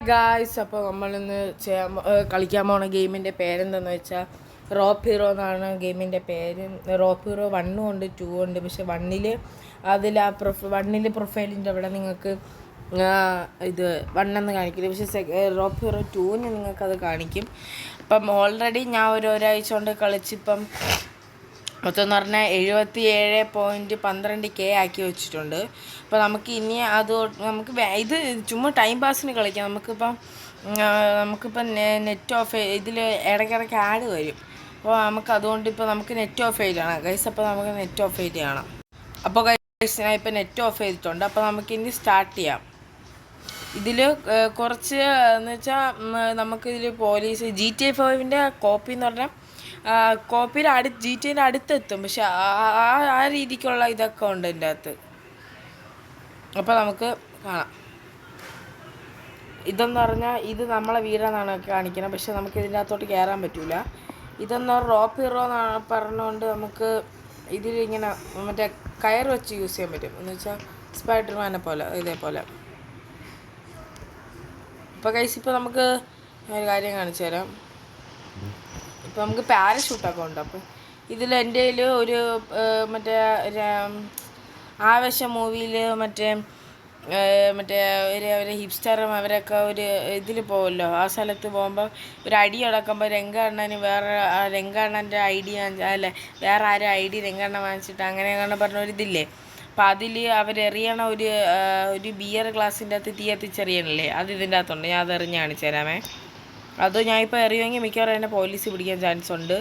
Guys, അപ്പോൾ നമ്മളിന്ന് കളിക്കാൻ പോണ ഗെയിമിൻ്റെ പേരെന്താണെന്ന് വെച്ചാൽ റോപ്പ് ഹീറോ എന്നാണ് ഗെയിമിൻ്റെ പേര്. റോപ്പ് ഹീറോ 1 ഉണ്ട് 2 ഉണ്ട്. പക്ഷെ അതിൽ ആ വണ്ണിൽ പ്രൊഫൈലിൻ്റെ അവിടെ നിങ്ങൾക്ക് ഇത് 1 എന്ന് കാണിക്കില്ല. പക്ഷേ റോപ്പ് ഹീറോ 2-ന് നിങ്ങൾക്കത് കാണിക്കും. അപ്പം ഓൾറെഡി ഞാൻ ഒരാഴ്ച കൊണ്ട് കളിച്ചിപ്പം മൊത്തം എന്ന് പറഞ്ഞാൽ 77.12K ആക്കി വെച്ചിട്ടുണ്ട്. അപ്പോൾ നമുക്ക് ഇനി നമുക്ക് ഇത് ചുമ്മാ ടൈം പാസിന് കളിക്കാം. നമുക്കിപ്പം നെറ്റ് ഓഫ് ഇതിൽ ഇടയ്ക്കിടയ്ക്ക് ആഡ് വരും. അപ്പോൾ അതുകൊണ്ട് ഇപ്പോൾ നമുക്ക് നെറ്റ് ഓഫ് ചെയ്താണ് ഗൈസ്. അപ്പോൾ നമുക്ക് നെറ്റ് ഓഫ് ചെയ്ത് കാണാം. അപ്പോൾ ഗൈസ്, ഞാൻ ഇപ്പോൾ നെറ്റ് ഓഫ് ചെയ്തിട്ടുണ്ട്. അപ്പോൾ നമുക്കിനി സ്റ്റാർട്ട് ചെയ്യാം. ഇതിൽ കുറച്ച് എന്ന് വെച്ചാൽ നമുക്കിതിൽ പോലീസ് GTA 5-ൻ്റെ കോപ്പി എന്ന് പറഞ്ഞാൽ കോപ്പിയുടെ GTA-ൻ്റെ അടുത്തെത്തും. പക്ഷെ ആ രീതിക്കുള്ള ഇതൊക്കെ ഉണ്ട് ഇതിൻ്റെ അകത്ത്. അപ്പോൾ നമുക്ക് കാണാം. ഇതെന്ന് പറഞ്ഞാൽ ഇത് നമ്മളെ വീടാണെന്നാണ് കാണിക്കുന്നത്. പക്ഷെ നമുക്ക് ഇതിൻ്റെ അകത്തോട്ട് കയറാൻ പറ്റില്ല. ഇതെന്ന് പറഞ്ഞാൽ റോപ്പ് ഹീറോ എന്നാണ് പറഞ്ഞുകൊണ്ട് നമുക്ക് ഇതിലിങ്ങനെ മറ്റേ കയർ വെച്ച് യൂസ് ചെയ്യാൻ പറ്റും. എന്ന് വെച്ചാൽ സ്പൈഡർമാനെ പോലെ ഇതേപോലെ. ഇപ്പോൾ ഗൈസ്, ഇപ്പോൾ നമുക്ക് ഒരു കാര്യം കാണിച്ചു തരാം. ഇപ്പോൾ നമുക്ക് പാരഷൂട്ടൊക്കെ ഉണ്ട്. അപ്പം ഇതിൽ എൻ്റെ കയ്യിൽ ഒരു മറ്റേ ആവേശം മൂവിയിൽ മറ്റേ ഒരു ഹിപ്സ്റ്ററും അവരൊക്കെ ഒരു ഇതിൽ പോകുമല്ലോ. ആ സ്ഥലത്ത് പോകുമ്പോൾ ഒരു അടി അടക്കുമ്പോൾ രംഗണ്ണന് രംഗണ്ണൻ്റെ അല്ല വേറെ ആരും രംഗണ്ണ വാങ്ങിച്ചിട്ട് അങ്ങനെ പറഞ്ഞൊരിതില്ലേ. അപ്പം അതിൽ അവരെറിയണ ഒരു ബിയർ ഗ്ലാസിൻ്റെ അകത്ത് തീ എത്തിച്ചെറിയണല്ലേ, അത് ഇതിൻ്റെ അകത്തുണ്ട്. ഞാൻ അതെറിഞ്ഞ് കാണിച്ചു തരാമേ. അത് ഞാനിപ്പോൾ എറിയുമെങ്കിൽ മിക്കവാറും എന്നെ പോലീസ് പിടിക്കാൻ ചാൻസ് ഉണ്ട്.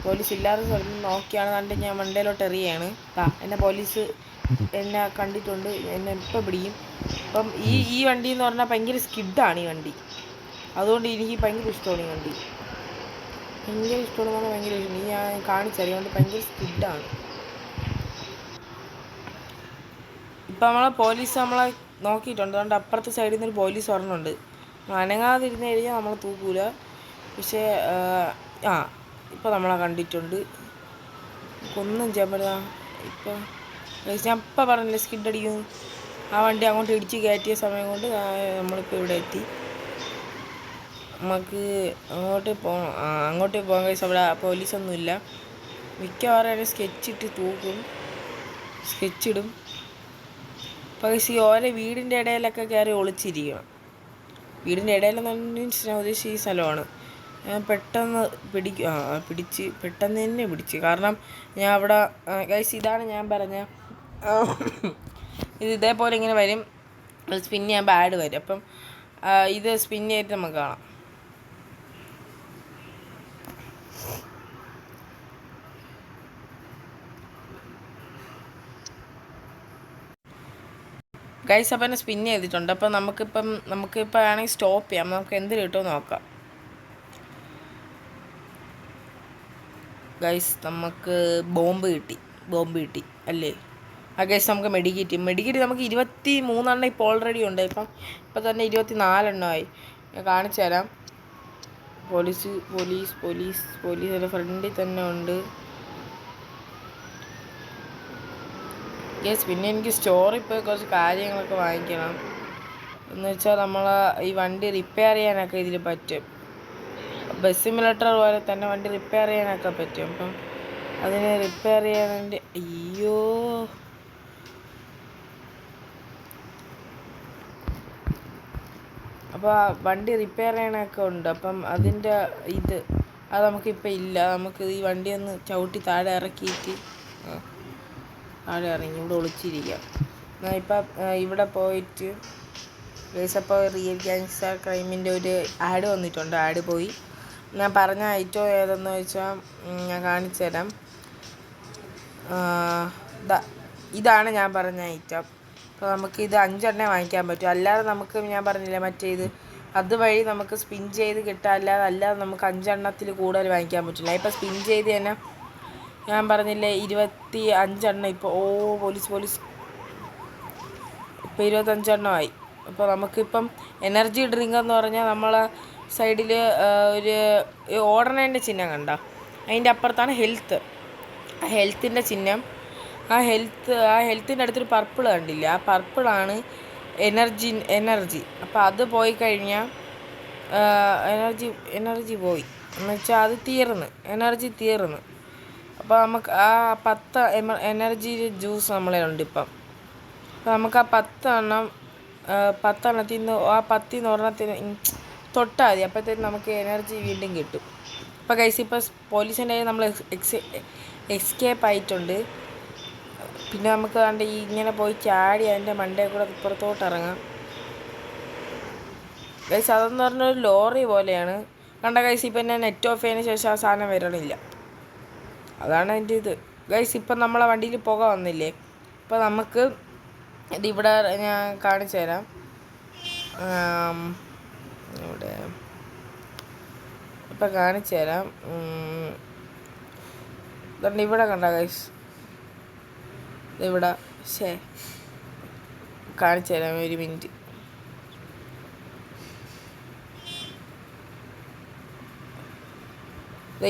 പോലീസ് ഇല്ലാത്ത സ്ഥലത്ത് നോക്കിയാണ് കണ്ട് ഞാൻ മണ്ടയിലോട്ട് എറിയാണ്. എന്നെ പോലീസ് എന്നെ കണ്ടിട്ടുണ്ട്, എന്നെ ഇപ്പം പിടിക്കും. അപ്പം ഈ വണ്ടി എന്ന് പറഞ്ഞാൽ ഭയങ്കര സ്കിഡാണ് ഈ വണ്ടി. അതുകൊണ്ട് എനിക്ക് ഭയങ്കര ഇഷ്ടമാണ് ഈ വണ്ടി. ഭയങ്കര ഇഷ്ടമാണെന്ന് പറഞ്ഞാൽ ഭയങ്കര ഇഷ്ടം. ഞാൻ കാണിച്ചറിയാണ്ട് ഭയങ്കര സ്കിഡാണ്. ഇപ്പം പോലീസ് നമ്മളെ നോക്കിയിട്ടുണ്ട്. അതുകൊണ്ട് അപ്പുറത്തെ സൈഡിൽ നിന്നൊരു പോലീസ് പറഞ്ഞുണ്ട്. അനങ്ങാതിരുന്ന് കഴിഞ്ഞാൽ നമ്മളെ തൂക്കൂല. പക്ഷേ ഇപ്പോൾ നമ്മളെ കണ്ടിട്ടുണ്ട്. ഒന്നും ചെയ്യാൻ പറ്റില്ല. ഇപ്പം ഞാൻ ഇപ്പം പറഞ്ഞില്ലേ സ്കിഡ് അടിക്കുന്നു. ആ വണ്ടി അങ്ങോട്ട് ഇടിച്ച് കയറ്റിയ സമയം കൊണ്ട് നമ്മളിപ്പോൾ ഇവിടെ എത്തി. നമുക്ക് അങ്ങോട്ട് പോകാൻ കഴിച്ച് അവിടെ പോലീസൊന്നുമില്ല. മിക്കവാറും അതിനെ സ്കെച്ചിട്ട് തൂക്കും, സ്കെച്ചിടും. പക്ഷേ ഓരോ വീടിൻ്റെ ഇടയിലൊക്കെ കയറി ഒളിച്ചിരിക്കണം. വീടിൻ്റെ ഇടയിലെന്ന് പറഞ്ഞാൽ ഉദ്ദേശിച്ച ഈ സ്ഥലമാണ്. പെട്ടെന്ന് പെട്ടെന്ന് തന്നെ പിടിച്ച്. കാരണം ഞാൻ അവിടെ ഗൈസ്, ഇതാണ് ഞാൻ പറഞ്ഞ ഇതേപോലെ ഇങ്ങനെ വരും. സ്പിൻ ചെയ്യുമ്പോൾ ആഡ് വരും. അപ്പം ഇത് സ്പിൻ ചെയ്തിട്ട് നമുക്ക് കാണാം. ഗൈസ്, അപ്പം എന്നെ സ്പിൻ ചെയ്തിട്ടുണ്ട്. അപ്പം നമുക്കിപ്പോൾ ആണെങ്കിൽ സ്റ്റോപ്പ് ചെയ്യാം. നമുക്ക് എന്ത് കിട്ടുമെന്ന് നോക്കാം. ഗൈസ്, നമുക്ക് ബോംബ് കിട്ടി അല്ലേ? ഗൈസ്, നമുക്ക് മെഡിക്കറ്റ് നമുക്ക് 23 ഇപ്പോൾ ഓൾറെഡി ഉണ്ട്. ഇപ്പം തന്നെ 24 ഞാൻ കാണിച്ചു തരാം. പോലീസ് എൻ്റെ ഫ്രണ്ടിൽ തന്നെ ഉണ്ട്. ഗൈസ്, പിന്നെ എനിക്ക് സ്റ്റോറിൽ പോയി കുറച്ച് കാര്യങ്ങളൊക്കെ വാങ്ങിക്കണം. എന്ന് വെച്ചാൽ ഈ വണ്ടി റിപ്പയർ ചെയ്യാനൊക്കെ ഇതിൽ പറ്റും. ബസ് സിമുലേറ്റർ പോലെ തന്നെ വണ്ടി റിപ്പയർ ചെയ്യാനൊക്കെ പറ്റും. അപ്പം അതിന് റിപ്പയർ ചെയ്യാൻ വേണ്ടി അപ്പോൾ വണ്ടി റിപ്പയർ ചെയ്യാനൊക്കെ ഉണ്ട്. അപ്പം അതിൻ്റെ അത് നമുക്കിപ്പോൾ ഇല്ല. നമുക്ക് ഈ വണ്ടി ഒന്ന് ചവിട്ടി താഴെ ഇറക്കിയിട്ട് താഴെ ഇറങ്ങി ഇവിടെ ഒളിച്ചിരിക്കാം. ഇപ്പം ഇവിടെ പോയിട്ട് അപ്പോൾ റിയൽ ഗാങ്സ്റ്റർ ക്രൈമിൻ്റെ ഒരു ആഡ് വന്നിട്ടുണ്ട്. ആഡ് പോയി. ഞാൻ പറഞ്ഞ ഐറ്റം ഏതെന്ന് വെച്ചാൽ ഞാൻ കാണിച്ചു തരാം. ഇതാണ് ഞാൻ പറഞ്ഞ ഐറ്റം. അപ്പോൾ നമുക്കിത് 5 വാങ്ങിക്കാൻ പറ്റും. അല്ലാതെ നമുക്ക് ഞാൻ പറഞ്ഞില്ലേ മറ്റേത് അതുവഴി നമുക്ക് സ്പിൻ ചെയ്ത് കിട്ടാം. അല്ലാതെ നമുക്ക് 5 കൂടുതൽ വാങ്ങിക്കാൻ പറ്റില്ല. ഇപ്പോൾ സ്പിൻ ചെയ്ത് തന്നെ ഞാൻ പറഞ്ഞില്ലേ 25 ഇപ്പോൾ പോലീസ് ഇപ്പോൾ 25 അപ്പോൾ നമുക്കിപ്പം എനർജി ഡ്രിങ്ക് എന്ന് പറഞ്ഞാൽ നമ്മളെ സൈഡിൽ ഒരു ഓടണേൻ്റെ ചിഹ്നം കണ്ട, അതിൻ്റെ അപ്പുറത്താണ് ഹെൽത്തിൻ്റെ ചിഹ്നം. ആ ഹെൽത്തിൻ്റെ അടുത്തൊരു പർപ്പിൾ കണ്ടില്ല, ആ പർപ്പിളാണ് എനർജി. അപ്പോൾ അത് പോയി കഴിഞ്ഞാൽ എനർജി എനർജി പോയി എന്നുവെച്ചാൽ അത് എനർജി തീർന്ന്. അപ്പോൾ നമുക്ക് ആ 10 എനർജി ജ്യൂസ് നമ്മളെ ഉണ്ട് ഇപ്പം. അപ്പോൾ നമുക്ക് ആ 10 എണ്ണത്തിൽ നിന്ന് ആ 10 ഒരെണ്ണത്തിന് തൊട്ടാൽ മതി. അപ്പോഴത്തേക്കും നമുക്ക് എനർജി വീണ്ടും കിട്ടും. ഇപ്പോൾ ഗൈസ് ഇപ്പോൾ പോലീസിൻ്റെ നമ്മൾ എസ്കേപ്പ് ആയിട്ടുണ്ട്. പിന്നെ നമുക്ക് കണ്ട് ഇങ്ങനെ പോയി ചാടി അതിൻ്റെ മണ്ടയിൽ കൂടെ ഇപ്പുറത്തോട്ട് ഇറങ്ങാം. ഗൈസ് അതെന്ന് പറഞ്ഞൊരു ലോറി പോലെയാണ്. കണ്ട ഗൈസ് ഇപ്പം ഞാൻ നെറ്റ് ഓഫ് ചെയ്തതിന് ശേഷം ആ സാധനം വരണില്ല. അതാണ് അതിൻ്റെ ഇത്. ഗൈസ് ഇപ്പം നമ്മളെ വണ്ടിയിൽ പുക വന്നില്ലേ. അപ്പോൾ നമുക്ക് ഇതിവിടെ ഞാൻ കാണിച്ചു തരാം. ഇവിടെ ഇപ്പം കാണിച്ചു തരാം. ഇതുകൊണ്ട് ഇവിടെ കണ്ട ഗൈസ്, ഇവിടെ കാണിച്ചു തരാം, ഒരു മിനിറ്റ്.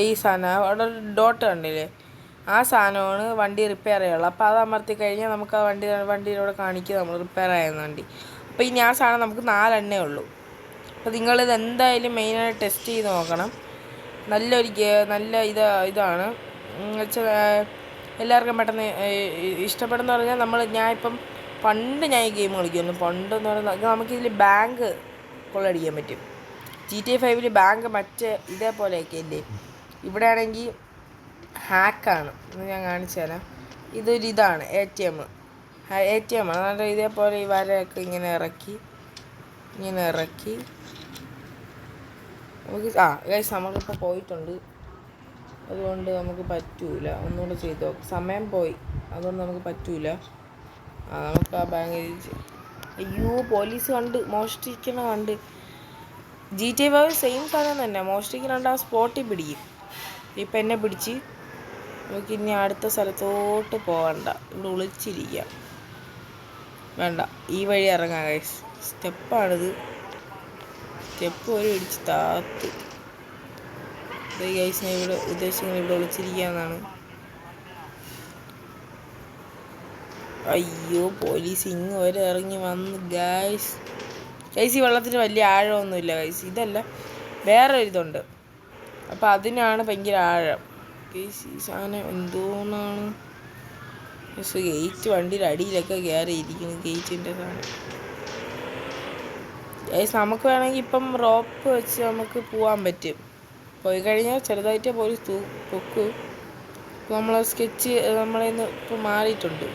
ഈ സാധനം അവിടെ ഒരു ഡോട്ട് കണ്ടില്ലേ, ആ സാധനമാണ് വണ്ടി റിപ്പയർ ചെയ്യാനുള്ളത്. അപ്പോൾ അത് അമർത്തി കഴിഞ്ഞാൽ നമുക്ക് ആ വണ്ടിയിലൂടെ കാണിക്കുക നമ്മൾ റിപ്പയർ ആയെന്ന് വണ്ടി. അപ്പോൾ ഇനി ആ സാധനം നമുക്ക് 4 എണ്ണേ ഉള്ളൂ. അപ്പോൾ നിങ്ങളിത് എന്തായാലും മെയിനായിട്ട് ടെസ്റ്റ് ചെയ്ത് നോക്കണം. നല്ല ഇതാണ് വെച്ചാൽ എല്ലാവർക്കും പെട്ടെന്ന് ഇഷ്ടപ്പെടുന്ന പറഞ്ഞാൽ ഞാൻ ഈ ഗെയിം കളിക്കുന്നു. പണ്ടെന്ന് പറഞ്ഞാൽ നമുക്കിതിൽ ബാങ്ക് കൊള്ളടിക്കാൻ പറ്റും. GTA 5 ബാങ്ക് മറ്റേ ഇതേപോലെയൊക്കെ അല്ലേ. ഇവിടെ ആണെങ്കിൽ ഹാക്കാണ്. ഇത് ഞാൻ കാണിച്ചു തരാം. ഇതാണ് ATM ആണ്. നല്ല ഇതേപോലെ ഈ വരയൊക്കെ ഇങ്ങനെ ഇറക്കി നമുക്ക് ഗൈസ് നമ്മളിപ്പോൾ പോയിട്ടുണ്ട്. അതുകൊണ്ട് നമുക്ക് പറ്റൂല. ഒന്നുകൂടെ ചെയ്ത് നോക്കാം. സമയം പോയി, അതുകൊണ്ട് നമുക്ക് പറ്റൂല. നമുക്ക് ആ ബാങ്ക് അയ്യോ പോലീസ് മോഷ്ടിക്കണ GTA 5 സെയിം സാധനം തന്നെ. മോഷ്ടിക്കണ ആ സ്പോട്ടിൽ പിടിക്കും. ഇപ്പം എന്നെ പിടിച്ച് നമുക്ക് ഇനി അടുത്ത സ്ഥലത്തോട്ട് പോകണ്ട, ഇവിടെ ഒളിച്ചിരിക്കാം. വേണ്ട, ഈ വഴി ഇറങ്ങാം ഗൈസ്. സ്റ്റെപ്പാണിത്. സ്റ്റെപ്പ് ഒരു ഇടിച്ച് താത്ത് ഗൈസ്. ഞാൻ ഇവിടെ ഉദ്ദേശിക്കുന്നത് ഇവിടെ ഒളിച്ചിരിക്കാന്നാണ്. അയ്യോ പോലീസ് ഇങ്ങ് വരെ ഇറങ്ങി വന്ന് ഗൈസ്. ഈ വെള്ളത്തിന് വലിയ ആഴമൊന്നുമില്ല ഗൈസ്. ഇതല്ല, വേറെ ഇതുണ്ട്. അപ്പോൾ അതിനാണ് ഭയങ്കര ആഴം ഗൈസ്. ഈ സാധനം എന്തോന്നാണ് ഗേറ്റ് വണ്ടിയുടെ അടിയിലൊക്കെ കയറിയിരിക്കുന്നു. ഗേറ്റിൻ്റെ സാധനം ഗൈസ്. നമുക്ക് വേണമെങ്കിൽ ഇപ്പം റോപ്പ് വെച്ച് നമുക്ക് പോകാൻ പറ്റും. പോയി കഴിഞ്ഞാൽ ചെറുതായിട്ട് പോലീസ് പൊക്കും. നമ്മളെ സ്കെച്ച് നമ്മളെ ഇപ്പം മാറിയിട്ടുണ്ട്.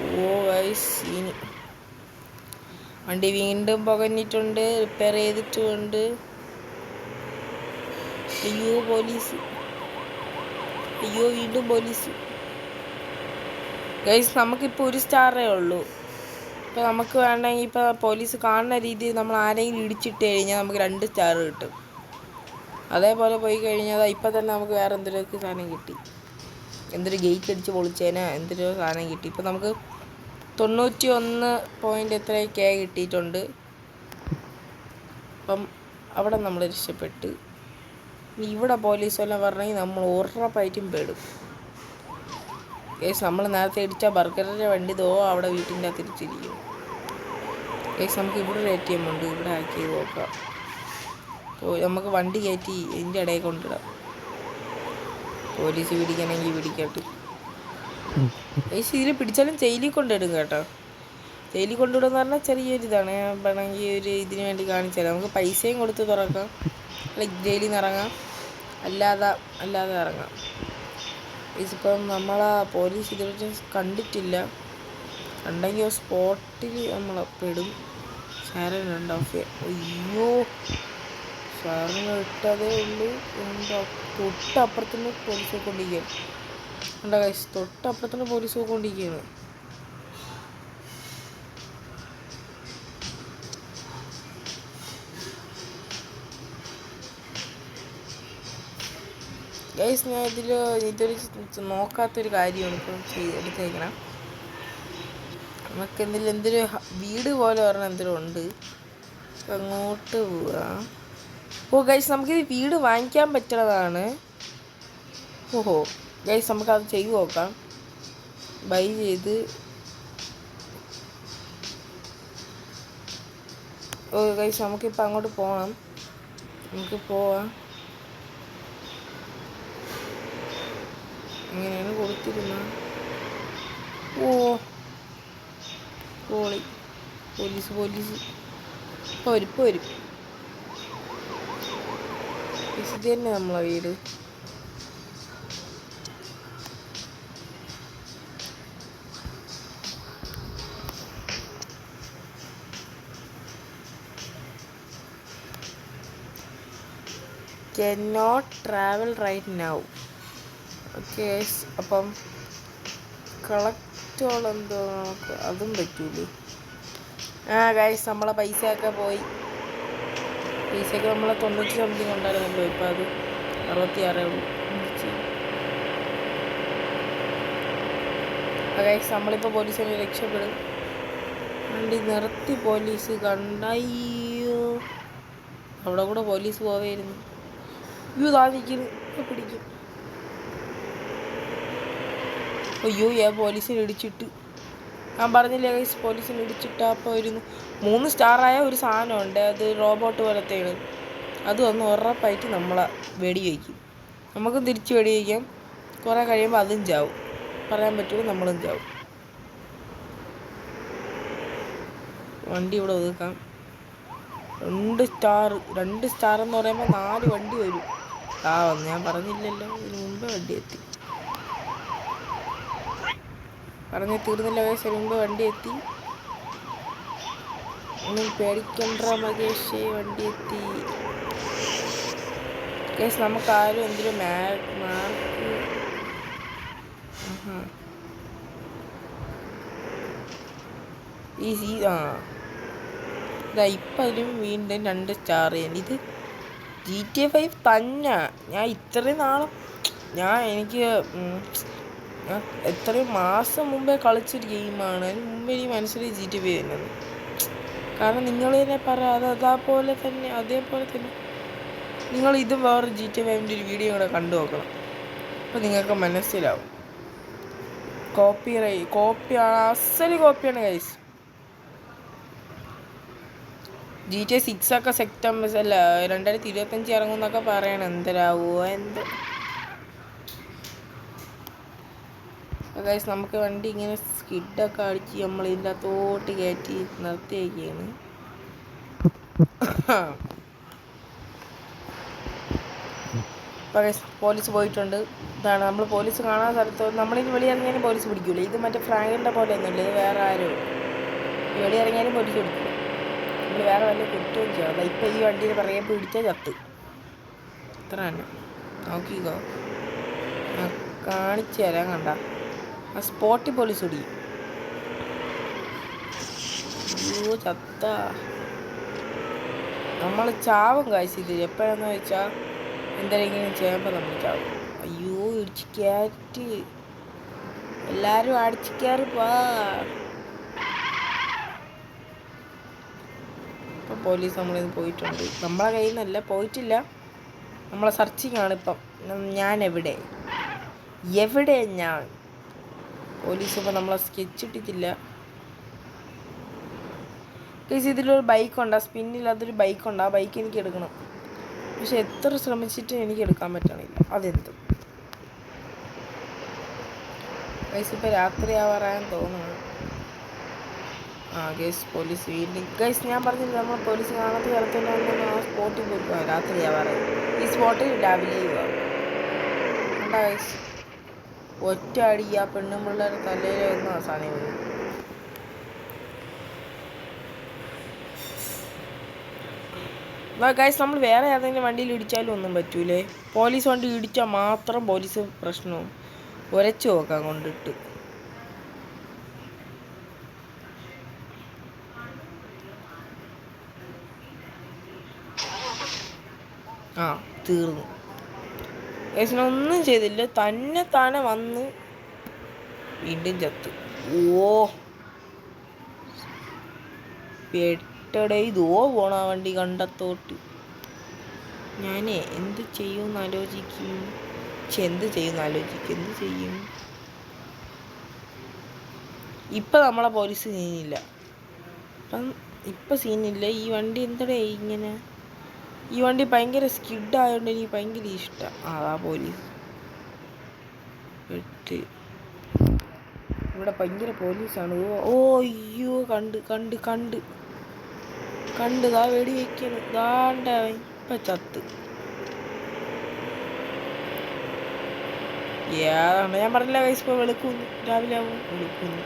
ഓ ഗൈസ്, ഇനി വണ്ടി വീണ്ടും പുകഞ്ഞിട്ടുണ്ട്, റിപ്പയർ ചെയ്തിട്ടുമുണ്ട്. അയ്യോ പോലീസ്, അയ്യോ വീണ്ടും പോലീസ്. ഗൈസ് നമുക്കിപ്പോൾ 1 സ്റ്റാറേ ഉള്ളൂ. ഇപ്പോൾ നമുക്ക് വേണമെങ്കിൽ ഇപ്പോൾ പോലീസ് കാണുന്ന രീതിയിൽ നമ്മൾ ആരെങ്കിലും ഇടിച്ചിട്ട് കഴിഞ്ഞാൽ നമുക്ക് 2 സ്റ്റാർ കിട്ടും. അതേപോലെ പോയി കഴിഞ്ഞാൽ ഇപ്പം തന്നെ നമുക്ക് വേറെ എന്തെങ്കിലുമൊക്കെ സാധനം കിട്ടി. എന്തൊരു ഗേറ്റ് അടിച്ച് പൊളിച്ചേനാ എന്തൊരു സാധനം കിട്ടി. ഇപ്പം നമുക്ക് 91 പോയിൻ്റ് എത്രയൊക്കെ കിട്ടിയിട്ടുണ്ട്. അപ്പം അവിടെ നമ്മൾ രക്ഷപ്പെട്ട്. ഇവിടെ പോലീസ് വല്ലതും പറഞ്ഞെങ്കിൽ നമ്മൾ ഉറപ്പായിട്ടും പെടും. കേസ് നമ്മൾ നേരത്തെ ഇടിച്ച ബർഗറിൻ്റെ വണ്ടി അവിടെ വീട്ടിൻ്റെ അകത്ത് തിരിച്ചിരിക്കും. കേസ് നമുക്ക് ഇവിടെ ഒരു ATM ഉണ്ട്, ഇവിടെ ഹാക്ക് ചെയ്ത് നോക്കാം. നമുക്ക് വണ്ടി കയറ്റി ഇതിൻ്റെ ഇടയിൽ കൊണ്ടിടാം. പോലീസ് പിടിക്കണമെങ്കിൽ പിടിക്കട്ടെ. ഇതിൽ പിടിച്ചാലും ജയിലിൽ കൊണ്ടിടും കേട്ടോ. ജയിലിൽ കൊണ്ടിടുമെന്ന് പറഞ്ഞാൽ ചെറിയൊരിതാണ്. ഞാൻ വേണമെങ്കിൽ ഒരു ഇതിന് വേണ്ടി കാണിച്ചു തരാം. നമുക്ക് പൈസയും കൊടുത്ത് തുറക്കാം, ജയിലിൽ നിന്ന് ഇറങ്ങാം, അല്ലാതെ ഇറങ്ങാം. ഇതിപ്പം നമ്മളാ പോലീസ് ഇതുവരെ കണ്ടിട്ടില്ല. കണ്ടെങ്കിൽ സ്പോട്ടിൽ നമ്മളെ പെടും. സാരനുണ്ടാവും. അയ്യോ സാറിന് ഇട്ടതേ ഉള്ളൂ. എന്താ തൊട്ടപ്പുറത്തുനിന്ന് പോലീസ് പോയിക്കൊണ്ടിരിക്കുകയാണ്. എന്താ കഴിച്ച് തൊട്ടപ്പുറത്തുനിന്ന് പോലീസ് പോയിക്കൊണ്ടിരിക്കുകയാണ്. ഗൈസ് ഞാൻ ഇതൊരു നോക്കാത്തൊരു കാര്യമാണ് ഇപ്പം എടുത്തേക്കണം. നമുക്ക് എന്തൊരു വീട് പോലെ പറഞ്ഞാൽ എന്തെങ്കിലും ഉണ്ട്. അങ്ങോട്ട് പോവാം. ഗൈസ് നമുക്കിത് വീട് വാങ്ങിക്കാൻ പറ്റുന്നതാണ്. ഗൈസ് നമുക്കത് ചെയ്ത് നോക്കാം. ബൈ ചെയ്ത് ഓ ഗൈസ് നമുക്കിപ്പോൾ അങ്ങോട്ട് പോകാം. നമുക്ക് പോവാം. എങ്ങനെയാണ് കൊടുത്തിരുന്ന? ഓ പോളി പോലീസ് പോരും. ഇത് തന്നെ നമ്മളെ വീട്. cannot travel right now. Okay അപ്പം കളക്റ്റോൾ എന്തോ നമുക്ക് അതും പറ്റൂലേ? ഗൈസ് നമ്മളെ പൈസയൊക്കെ പോയി. പൈസയൊക്കെ നമ്മളെ 90 സംതിങ് ഉണ്ടായിരുന്നല്ലോ. ഇപ്പം അത് 66 ഉള്ളൂ. ഗൈസ് നമ്മളിപ്പോൾ പോലീസിനെ രക്ഷപ്പെടും. വണ്ടി നിർത്തി പോലീസ് കണ്ടയ്യോ. അവിടെ കൂടെ പോലീസ് പോവായിരുന്നു. താന്നിരിക്കുന്നു പിടിക്കും. അയ്യോ പോലീസിനെ ഇടിച്ചിട്ട്. ഞാൻ പറഞ്ഞില്ലേ ഗൈസ് പോലീസിനെ ഇടിച്ചിട്ട്. അപ്പോൾ ഒരു 3 സ്റ്റാറായ ഒരു സാധനമുണ്ട്. അത് റോബോട്ട് പോലത്തെയാണ്. അത് വന്ന് ഉറപ്പായിട്ട് നമ്മളെ വെടിവെക്കും. നമുക്കും തിരിച്ച് വെടിവെക്കാം. കുറേ കഴിയുമ്പോൾ അതും ചാവും. പറയാൻ പറ്റുമോ നമ്മളും ചാവും. വണ്ടി ഇവിടെ ഒതുക്കാം. 2 സ്റ്റാർ എന്ന് പറയുമ്പോൾ 4 വണ്ടി വരും. വന്ന് ഞാൻ പറഞ്ഞില്ലല്ലോ. ഇതിന് മുമ്പേ വണ്ടി എത്തി. പറഞ്ഞ് തീർന്നില്ല വയസ്സിന് മുമ്പ് വണ്ടി എത്തി. ഒന്നും പേടിക്കണ്ട മകേഷേ, വണ്ടി എത്തി. കേസ് നമുക്ക് ആരും എന്തൊരു മാർക്ക് ഈസി. ഇപ്പം അതിലും വീണ്ടും 2 സ്റ്റാർ ചെയ്യാൻ. ഇത് GTA 5 തന്നെ. ഞാൻ ഇത്രയും നാളും എനിക്ക് എത്രയും മാസം മുമ്പേ കളിച്ചൊരു ഗെയിമാണ്. അതിന് മുമ്പേ എനിക്ക് മനസ്സിലായി GTA 5 തന്നെയാണ്. കാരണം നിങ്ങൾ തന്നെ പറയാം അതേപോലെ തന്നെ നിങ്ങൾ ഇതും വേറെ GTA 5 ഒരു വീഡിയോ കൂടെ കണ്ടു നോക്കണം. അപ്പോൾ നിങ്ങൾക്ക് മനസ്സിലാവും. കോപ്പിയാണ്, അസല് കോപ്പിയാണ് ഗൈസ്. GTA 6 ഒക്കെ സെപ്റ്റംബർ 2025 ഇറങ്ങുമെന്നൊക്കെ പറയണം. എന്തരാവുമോ എന്തോ. ഗൈസ് നമുക്ക് വണ്ടി ഇങ്ങനെ സ്കിഡൊക്കെ അടിച്ച് നമ്മൾ ഇതിൻ്റെ അകത്തോട്ട് കയറ്റി നിർത്തിയേക്കാണ്. പോലീസ് പോയിട്ടുണ്ട്. ഇതാണ് നമ്മൾ പോലീസ് കാണാൻ സ്ഥലത്ത്. നമ്മളിനി വെളിയിറങ്ങിയാലും പോലീസ് പിടിക്കൂല. ഇത് മറ്റേ ഫ്രാങ്കിൻ്റെ പോലെ ഒന്നുമില്ല. ഇത് വേറെ ആരും വെളിയിറങ്ങിയാലും പോലീസ് പിടിക്കില്ല. നമ്മൾ വേറെ വല്ല കുറ്റവും ചെയ്യാം. ഇപ്പം ഈ വണ്ടിയിൽ പറയാൻ പിടിച്ചാൽ ചത്ത്. ഇത്ര തന്നെ. നോക്കിക്കോ, കാണിച്ചു തരാൻ. കണ്ട ആ സ്പോട്ടിൽ പോലീസ് പിടിക്കും. അയ്യോ ചത്ത. നമ്മൾ ചാവും കാശ് ഇതിൽ. എപ്പോഴാന്ന് വെച്ചാൽ എന്തെങ്കിലും ചെയ്യുമ്പോൾ നമ്മൾ ചാവും. അയ്യോ ഇടിച്ച് കയറ്റ്. എല്ലാവരും അടിച്ച് കയറി പോവാ. ഇപ്പം പോലീസ് നമ്മളിത് പോയിട്ടുണ്ട്. നമ്മളെ കയ്യിൽ നിന്നല്ല, പോയിട്ടില്ല. നമ്മളെ സെർച്ചിങ് ആണ് ഇപ്പം. ഞാൻ എവിടെ ഞാൻ? പോലീസ് ഇപ്പോൾ നമ്മളെ സ്കെച്ച് ഇട്ടിട്ടില്ല. കേസ് ഇതിലൊരു ബൈക്കുണ്ട്. ആ സ്പിന്നിൽ അതൊരു ബൈക്കുണ്ട്. ആ ബൈക്ക് എനിക്ക് എടുക്കണം. പക്ഷെ എത്ര ശ്രമിച്ചിട്ട് എനിക്ക് എടുക്കാൻ പറ്റണില്ല. അതെന്ത് കേസ് ഇപ്പോൾ രാത്രി ആവാറായെന്ന് തോന്നുന്നു. കേസ് പോലീസ് വീണ്ടും. കേസ് ഞാൻ പറഞ്ഞില്ല നമ്മൾ പോലീസ് കാണാത്ത സ്ഥലത്തുള്ള ആ സ്പോട്ടിൽ പോയി. രാത്രി ആവാറായി. ഈ സ്പോട്ടിൽ രാവിലെയും ആവും. കണ്ടാ കേസ് ഒറ്റ അടി ആ പെണ്ണും പിള്ളേരെ തലയിലൊന്നും അവസാനം വരും. ഗൈസ് നമ്മൾ വേറെ ഏതെങ്കിലും വണ്ടിയിൽ ഇടിച്ചാലും ഒന്നും പറ്റൂലേ. പോലീസ് വണ്ടി ഇടിച്ചാൽ മാത്രം പോലീസ് പ്രശ്നവും. ഉരച്ചു നോക്കാം കൊണ്ടിട്ട്. തീർന്നു. ഗൈസിനൊന്നും ചെയ്തില്ല. താനെ വന്ന് വീണ്ടും ചത്ത്. പെട്ടടേ. ഇതോ പോണ വണ്ടി കണ്ടത്തോട്ട്. ഞാനേ എന്ത് ചെയ്യുമെന്ന് ആലോചിക്കും. എന്ത് ചെയ്യും. ഇപ്പം നമ്മളെ പോലീസ് നീങ്ങില്ല. അപ്പം ഇപ്പം സീനില്ല. ഈ വണ്ടി എന്തടേ ഇങ്ങനെ, ഈ വണ്ടി ഭയങ്കര സ്കിഡായതുകൊണ്ട് എനിക്ക് ഭയങ്കര ഇഷ്ടം. അതാ പോലീസ് എട്ട് ഇവിടെ ഭയങ്കര പോലീസാണ്. ഓ അയ്യോ, കണ്ട് കണ്ട് കണ്ട് കണ്ട് ദാ വെടി വയ്ക്കണ്. ദാണ്ട ഇപ്പം ചത്ത്. ഏതാണ് ഞാൻ പറഞ്ഞില്ല വയസ്സ്. ഇപ്പോൾ വെളുക്കുന്നു, രാവിലെ ആവും വെളുക്കുന്നു.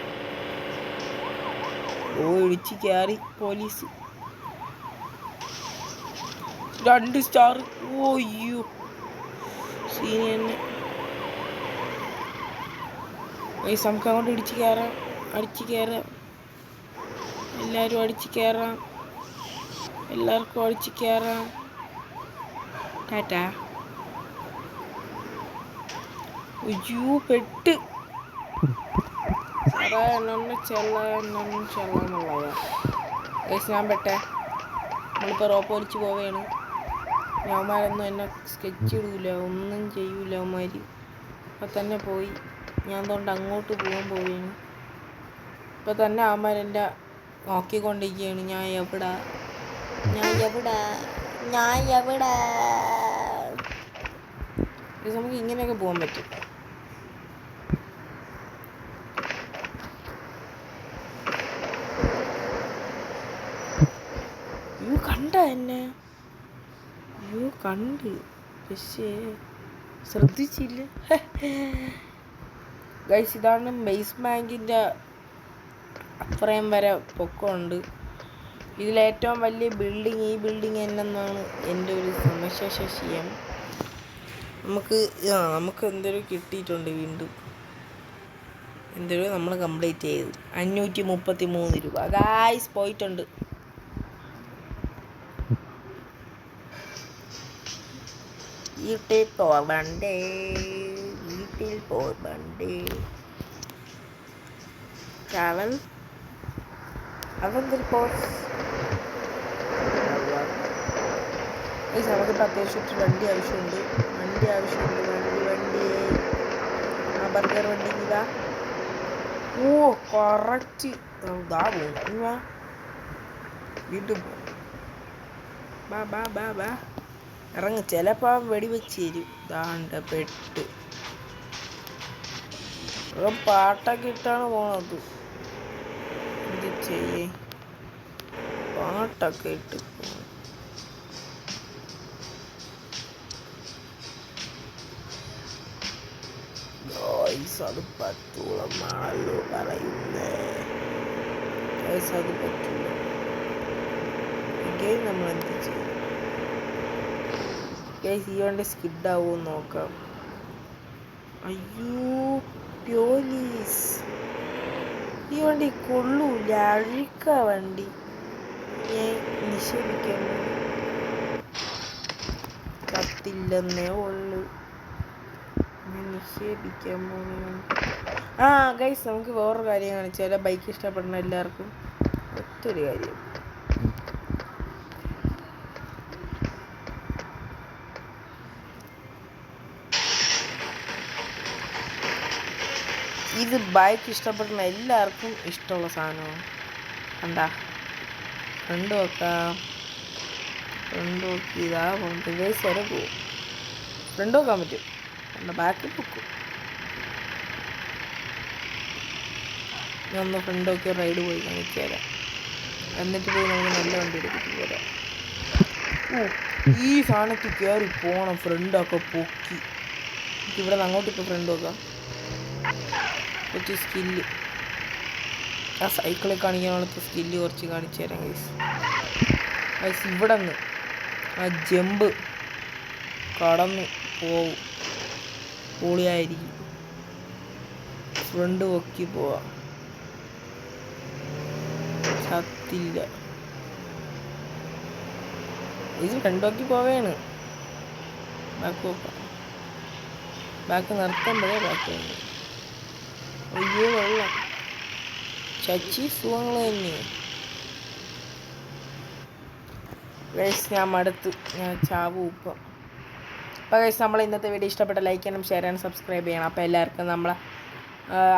ഓ ഇടിച്ച് കയറി പോലീസ്. 2 സ്റ്റാർ. ഓ അയ്യോ സീനി തന്നെ. വയസ്സ് നമുക്ക് അങ്ങോട്ട് ഇടിച്ച് കയറാം, അടിച്ച് കയറാം. എല്ലാവരും അടിച്ച് കയറാം, എല്ലാവർക്കും അടിച്ച് കയറാം. ടാറ്റാ. അയ്യോ പെട്ട്. സാറേ എന്നൊന്ന് ചെല്ലാന്നുള്ളതാ. ഞാൻ പെട്ടെ. നമ്മളിപ്പോൾ റോപ്പ് വലിച്ച് പോവുകയാണ്. അവന്മാരൊന്നും എന്നെ സ്കെച്ച് ഇടൂല, ഒന്നും ചെയ്യൂല അവന്മാർ. ഇപ്പം തന്നെ പോയി. ഞാൻ അതുകൊണ്ട് അങ്ങോട്ട് പോവുകയാണ്. ഇപ്പം തന്നെ അവന്മാരെൻ്റെ നോക്കിക്കൊണ്ടിരിക്കുകയാണ്. ഞാൻ എവിടെ നമുക്ക് ഇങ്ങനെയൊക്കെ പോകാൻ പറ്റും. കണ്ട എന്നെ കണ്ട്, പക്ഷേ ശ്രദ്ധിച്ചില്ല. ഗൈസ് ഇതാണ് ബേസ് ബാങ്കിൻ്റെ അത്രയും വരെ പൊക്കമുണ്ട്. ഇതിലേറ്റവും വലിയ ബിൽഡിങ് ഈ ബിൽഡിങ് എന്നെന്നാണ് എൻ്റെ ഒരു സംശയം. നമുക്ക് എന്തൊരു കിട്ടിയിട്ടുണ്ട്. വീണ്ടും എന്തൊരു നമ്മൾ കംപ്ലീറ്റ് ചെയ്തു. 533 രൂപ ഗായ്സ് പോയിട്ടുണ്ട്. വീട്ടിൽ പോകണ്ടേ ട്രാവൽ. അതെന്തൊരു കോഴ്സ്. നമുക്കിപ്പോൾ അത്യാവശ്യം വണ്ടി ആവശ്യമുണ്ട്. വണ്ടി ആ ബർഗർ വണ്ടി ഇതാ. ഓ കറക്റ്റ് ഇതാ പോകുന്നു. വീണ്ടും ബാ ഇറങ്ങ്. ചിലപ്പോൾ വെടിവെച്ച് തരും. ദാണ്ട പെട്ട്. പാട്ടൊക്കെ ഇട്ടാണ് പോണത്. എന്ത് ചെയ്യേ, പാട്ടൊക്കെ ഇട്ട് അത് പറ്റൂളമാണല്ലോ പറയുന്നേ. അത് പറ്റൂല. ഗെയിം നമ്മൾ എന്ത് ചെയ്യും? ഈ വണ്ടി സ്കിഡാവുമോ നോക്കാം. അയ്യോ പോലീസ്, ഈ വണ്ടി കൊള്ളൂല, അഴുക്ക വണ്ടി. ഞാൻ നിഷേധിക്കാൻ കത്തില്ലെന്നേ ഉള്ളു. നിഷേധിക്കാൻ പോകുന്നു. ഗൈസ് നമുക്ക് വേറൊരു കാര്യം കാണിച്ചാൽ ബൈക്ക് ഇഷ്ടപ്പെടുന്ന എല്ലാവർക്കും ഒറ്റൊരു കാര്യം. ഇത് ബൈക്ക് ഇഷ്ടപ്പെടുന്ന എല്ലാവർക്കും ഇഷ്ടമുള്ള സാധനമാണ്. കണ്ടാ ഫ്രണ്ട് നോക്കാം. ഫ്രണ്ട് നോക്കി ഇതാ പോകുന്നത്. ഗൈസ് വരെ പോവും. ഫ്രണ്ട് നോക്കാൻ പറ്റും. കണ്ട ബാക്കിൽ പൊക്കും. ഞാൻ ഒന്ന് ഫ്രണ്ട് നോക്കി റൈഡ് പോയി കാണിച്ചു തരാം. എന്നിട്ട് പോയി നമുക്ക് നല്ല വണ്ടി എടുത്തിട്ട് പോരാം. ഈ സാധനത്തിൽ കയറി പോകണം. ഫ്രണ്ടൊക്കെ പൊക്കി. ഇവിടെ നിന്ന് അങ്ങോട്ട് ഇപ്പോൾ ഫ്രണ്ട് നോക്കാം. കുറച്ച് സ്കില്ല്, ആ സൈക്കിളിൽ കാണിക്കാനുള്ള സ്കില്ല് കുറച്ച് കാണിച്ചു തരാം ഗൈസ്. ഇവിടെ നിന്ന് ആ ജമ്പ് കടന്ന് പോവും. പൊളിയായിരിക്കും. ഫ്രണ്ട് പൊക്കി പോവാം. ചത്തില്ല. ഇത് ഫ്രണ്ട് പൊക്കി പോവേണ്. ബാക്ക് നോക്കാം. ബാക്ക് നിർത്തുമ്പോഴേ ബാക്ക് വന്നു. അയ്യോ വെള്ളം. ചച്ചി സുഖങ്ങൾ തന്നെ. ഗൈസ് ഞാൻ മടുത്തു. ഞാൻ ചാവും ഇപ്പം. അപ്പോൾ ഗൈസ് നമ്മൾ ഇന്നത്തെ വീഡിയോ ഇഷ്ടപ്പെട്ട ലൈക്ക് ചെയ്യണം, ഷെയർ ചെയ്യണം, സബ്സ്ക്രൈബ് ചെയ്യണം. അപ്പോൾ എല്ലാവർക്കും നമ്മളെ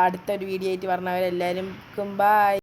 അടുത്തൊരു വീഡിയോ ആയിട്ട് പറഞ്ഞവരെല്ലാവർക്കും ബൈ.